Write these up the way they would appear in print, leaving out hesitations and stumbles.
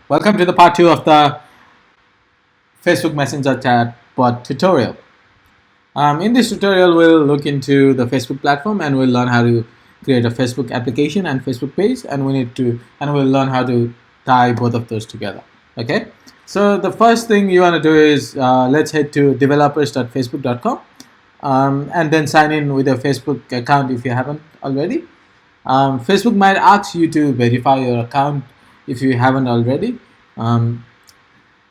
Welcome to the part 2 of the Facebook Messenger Chatbot tutorial. In this tutorial, we'll look into the Facebook platform and we'll learn how to create a Facebook application and Facebook page, and we'll learn how to tie both of those together. Okay. So the first thing you want to do is let's head to developers.facebook.com and then sign in with your Facebook account if you haven't already. Facebook might ask you to verify your account if you haven't already.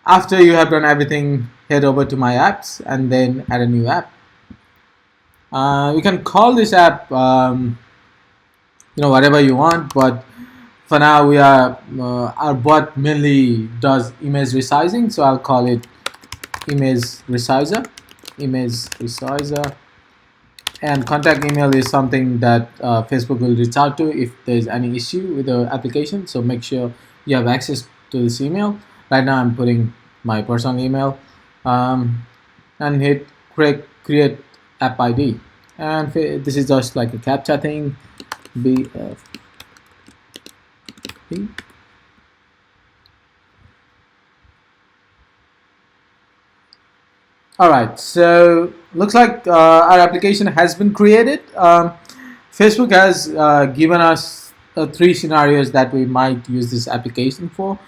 After you have done everything, head over to My Apps and then add a new app. You can call this app whatever you want, but for now our bot mainly does image resizing, so I'll call it image resizer. And contact email is something that Facebook will reach out to if there's any issue with the application, so make sure you have access to this email. Right now I'm putting my personal email and hit create app ID, and this is just like a captcha thing, BFP. Alright, so looks like our application has been created. Facebook has given us 3 scenarios that we might use this application for,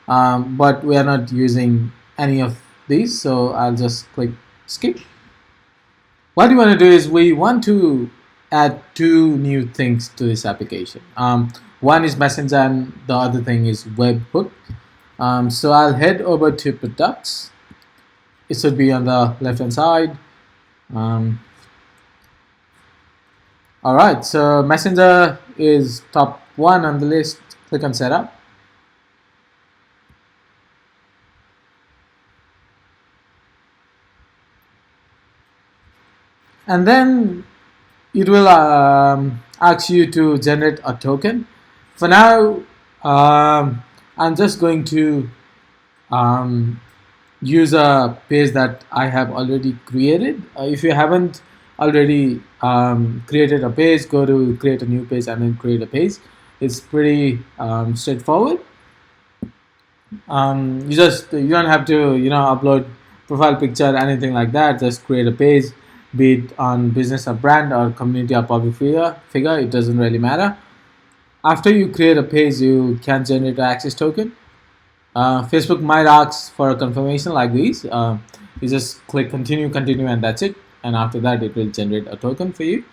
but we are not using any of these, so I'll just click skip. What we want to do is we want to add 2 new things to this application. One is Messenger and the other thing is webhook. So I'll head over to products. It should be on the left hand side. Alright, so Messenger is top 1 on the list. Click on setup. And then it will ask you to generate a token. For now, I'm just going to use a page that I have already created. If you haven't already created a page, go to create a new page and then create a page. It's pretty straightforward. You don't have to upload profile picture, anything like that. Just create a page, be it on business or brand or community or public figure, it doesn't really matter. After you create a page, you can generate an access token. Facebook might ask for a confirmation like these. You just click continue, and that's it. And after that, it will generate a token for you.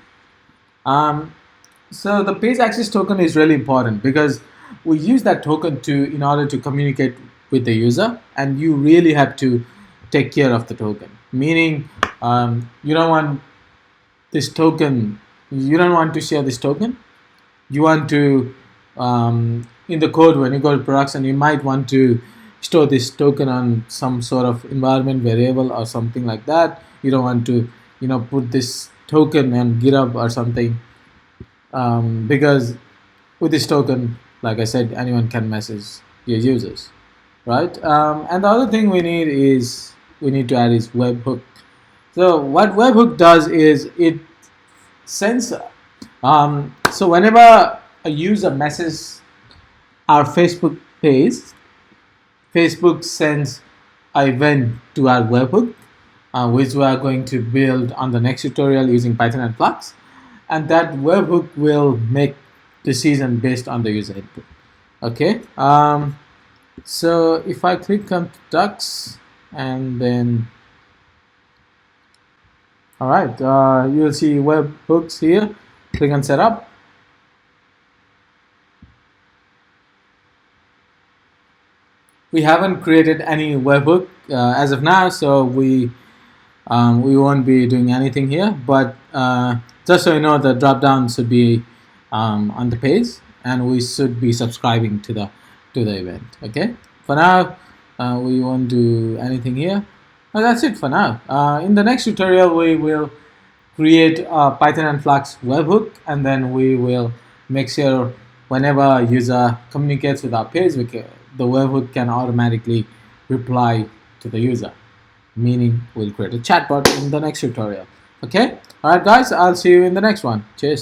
So the page access token is really important because we use that token in order to communicate with the user, and you really have to take care of the token. Meaning, you don't want this token. You don't want to share this token. You want to in the code, when you go to production, you might want to store this token on some sort of environment variable or something like that. You don't want to put this token on GitHub or something, because with this token, like I said, anyone can message your users, right? And the other thing we need to add is webhook. So what webhook does is it sends so whenever a user messages our Facebook page, Facebook sends an event to our webhook, which we are going to build on the next tutorial using Python and Flux, and that webhook will make decision based on the user input. Okay. So if I click on products and then alright, you'll see webhooks here. Click on setup. We haven't created any webhook as of now, so we won't be doing anything here. But just so you know, the drop down should be on the page, and we should be subscribing to the event. Okay. For now, we won't do anything here. Well, that's it for now. In the next tutorial, we will create a Python and Flux webhook, and then we will make sure whenever a user communicates with our page, the webhook can automatically reply to the user, meaning we'll create a chatbot in the next tutorial. Okay. All right, guys, I'll see you in the next one. Cheers.